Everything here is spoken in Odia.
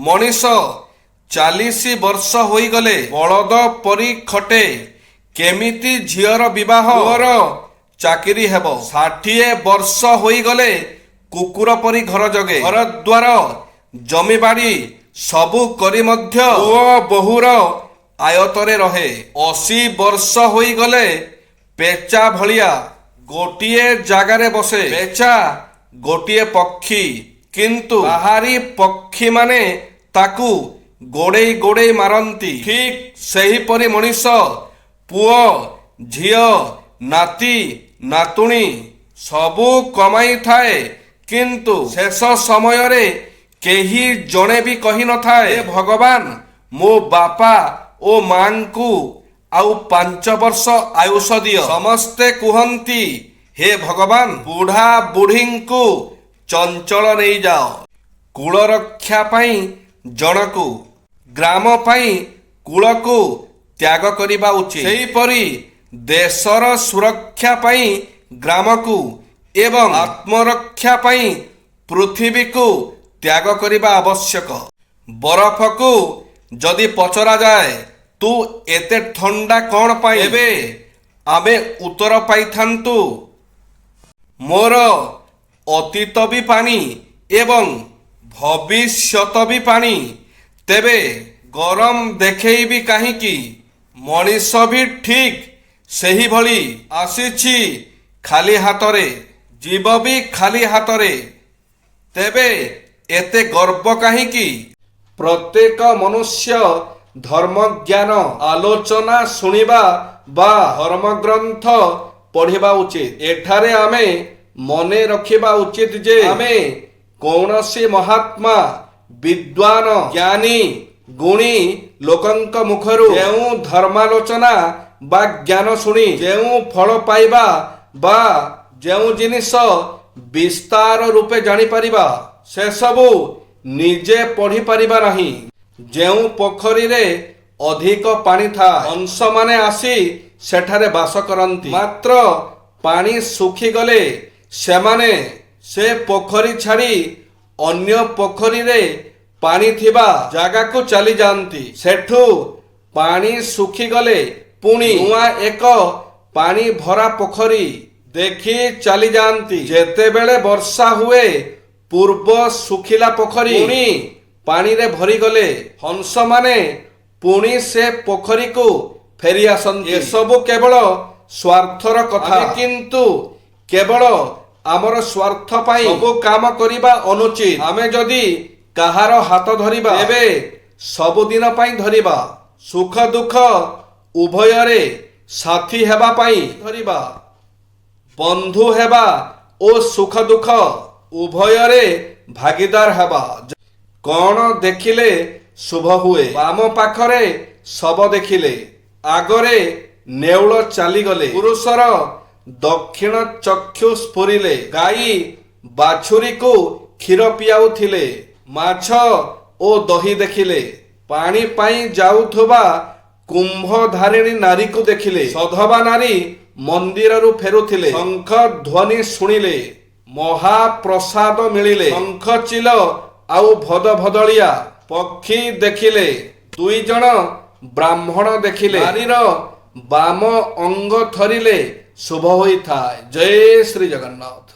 ମଣିଷ 40 ବର୍ଷ ହୋଇଗଲେ ବଳଦ ପରି ଖଟେ, କେମିତି ଝିଅର ବିବାହ ପୁଅର ଚାକିରି ହେବ। 60 ବର୍ଷ ହୋଇଗଲେ କୁକୁର ପରି ଘର ଜଗେ, ଘର ଦ୍ୱାର ଜମିବାଡ଼ି ସବୁ କରି ମଧ୍ୟ ପୁଅ ବୋହୂର ଆୟତରେ ରହେ। 80 ବର୍ଷ ହୋଇଗଲେ ପେଚା ଭଳିଆ ଗୋଟିଏ ଜାଗାରେ ବସେ। ପେଚା ଗୋଟିଏ ପକ୍ଷୀ, କିନ୍ତୁ ବାହାରି ପକ୍ଷୀମାନେ ତାକୁ ଗୋଡ଼େଇ ଗୋଡ଼େଇ ମାରନ୍ତି। ଠିକ୍ ସେହିପରି ମଣିଷ ପୁଅ ଝିଅ ନାତି ନାତୁଣୀ ସବୁ କମାଇଥାଏ, କିନ୍ତୁ ଶେଷ ସମୟରେ କେହି ଜଣେ ବି କହିନଥାଏ, ହେ ଭଗବାନ ମୋ ବାପା ଓ ମାଙ୍କୁ ଆଉ 5 ବର୍ଷ ଆୟୁଷ ଦିଅ। ସମସ୍ତେ କୁହନ୍ତି, ହେ ଭଗବାନ ବୁଢ଼ା ବୁଢ଼ୀଙ୍କୁ ଚଞ୍ଚଳ ନେଇଯାଅ। କୁଳ ରକ୍ଷା ପାଇଁ ଜଣକୁ, ଗ୍ରାମ ପାଇଁ କୁଳକୁ ତ୍ୟାଗ କରିବା ଉଚିତ। ସେହିପରି ଦେଶର ସୁରକ୍ଷା ପାଇଁ ଗ୍ରାମକୁ ଏବଂ ଆତ୍ମରକ୍ଷା ପାଇଁ ପୃଥିବୀକୁ ତ୍ୟାଗ କରିବା ଆବଶ୍ୟକ। ବରଫକୁ ଯଦି ପଚରାଯାଏ, ତୁ ଏତେ ଥଣ୍ଡା କ'ଣ ପାଇଁ, ଏବେ ଆମେ ଉତ୍ତର ପାଇଥାନ୍ତୁ, ମୋର ଅତୀତ ବି ପାଣି ଏବଂ ଭବିଷ୍ୟତ ବି ପାଣି। ତେବେ ଗରମ ଦେଖେଇବି କାହିଁକି? ମଣିଷ ବି ଠିକ୍ ସେହିଭଳି ଆସିଛି ଖାଲି ହାତରେ, ଯିବ ବି ଖାଲି ହାତରେ। ତେବେ ଏତେ ଗର୍ବ କାହିଁକି? ପ୍ରତ୍ୟେକ ମନୁଷ୍ୟ ଧର୍ମଜ୍ଞାନ ଆଲୋଚନା ଶୁଣିବା ବା ଧର୍ମଗ୍ରନ୍ଥ ପଢ଼ିବା ଉଚିତ। ଏଠାରେ ଆମେ ମନେ ରଖିବା ଉଚିତ ଯେ ଆମେ କୌଣସି ମହାତ୍ମା ବିଦ୍ୱାନ ଜ୍ଞାନୀ ଗୁଣୀ ଲୋକଙ୍କ ମୁଖରୁ ଯେଉଁ ଧର୍ମାଲୋଚନା ବା ଜ୍ଞାନ ଶୁଣି ଯେଉଁ ଫଳ ପାଇବା ବା ଯେଉଁ ଜିନିଷ ବିସ୍ତାର ରୂପେ ଜାଣିପାରିବା, ସେସବୁ ନିଜେ ପଢ଼ିପାରିବା ନାହିଁ। ଯେଉଁ ପୋଖରୀରେ ଅଧିକ ପାଣି ଥାଏ, ହଂସମାନେ ଆସି ସେଠାରେ ବାସ କରନ୍ତି, ମାତ୍ର ପାଣି ଶୁଖିଗଲେ ସେମାନେ ସେ ପୋଖରୀ ଛାଡ଼ି ଅନ୍ୟ ପୋଖରୀରେ ପାଣି ଥିବା ଜାଗାକୁ ଚାଲିଯାଆନ୍ତି। ସେଠୁ ପାଣି ଶୁଖିଗଲେ ପୁଣି ନୂଆ ଏକ ପାଣି ଭରା ପୋଖରୀ ଦେଖି ଚାଲିଯାଆନ୍ତି। ଯେତେବେଳେ ବର୍ଷା ହୁଏ, ପୂର୍ବ ଶୁଖିଲା ପୋଖରୀ ପୁଣି ପାଣିରେ ଭରିଗଲେ ହଂସମାନେ ପୁଣି ସେ ପୋଖରୀକୁ ଫେରି ଆସନ୍ତି। ଏସବୁ କେବଳ ସ୍ୱାର୍ଥର କଥା। ଆମେ କିନ୍ତୁ କେବଳ ଆମର ସ୍ୱାର୍ଥ ପାଇଁ ସବୁ କାମ କରିବା ଅନୁଚିତ। ଆମେ ଯଦି କାହାର ହାତ ଧରିବା, ତେବେ ସବୁଦିନ ପାଇଁ ଧରିବା। ସୁଖ ଦୁଃଖ ଉଭୟରେ ସାଥୀ ହେବା ପାଇଁ ଧରିବା। ବନ୍ଧୁ ହେବା ଓ ସୁଖ ଦୁଃଖ ଉଭୟରେ ଭାଗିଦାର ହେବା। କ'ଣ ଦେଖିଲେ ଶୁଭ ହୁଏ? ବାମ ପାଖରେ ଶବ ଦେଖିଲେ, ଆଗରେ ନେଉଳ ଚାଲିଗଲେ, ପୁରୁଷର ଦକ୍ଷିଣ ଚକ୍ଷୁ ସ୍ଫୁରିଲେ, ଗାଈ ବାଛୁରୀକୁ କ୍ଷୀର ପିଆଉଥିଲେ, ମାଛ ଓ ଦହି ଦେଖିଲେ, ପାଣି ପାଇଁ ଯାଉଥିବା କୁମ୍ଭଧାରିଣୀ ନାରୀକୁ ଦେଖିଲେ, ସଧବା ନାରୀ ମନ୍ଦିରରୁ ଫେରୁଥିଲେ, ଶଙ୍ଖ ଧ୍ୱନି ଶୁଣିଲେ, ମହାପ୍ରସାଦ ମିଳିଲେ, ଶଙ୍ଖ ଚିଲ ଆଉ ଭଦଭଦଳିଆ ପକ୍ଷୀ ଦେଖିଲେ, 2 ଜଣ ବ୍ରାହ୍ମଣ ଦେଖିଲେ, ନାରୀର ବାମ ଅଙ୍ଗ ଥରିଲେ ଶୁଭ ହୋଇଥାଏ। ଜୟ ଶ୍ରୀ ଜଗନ୍ନାଥ।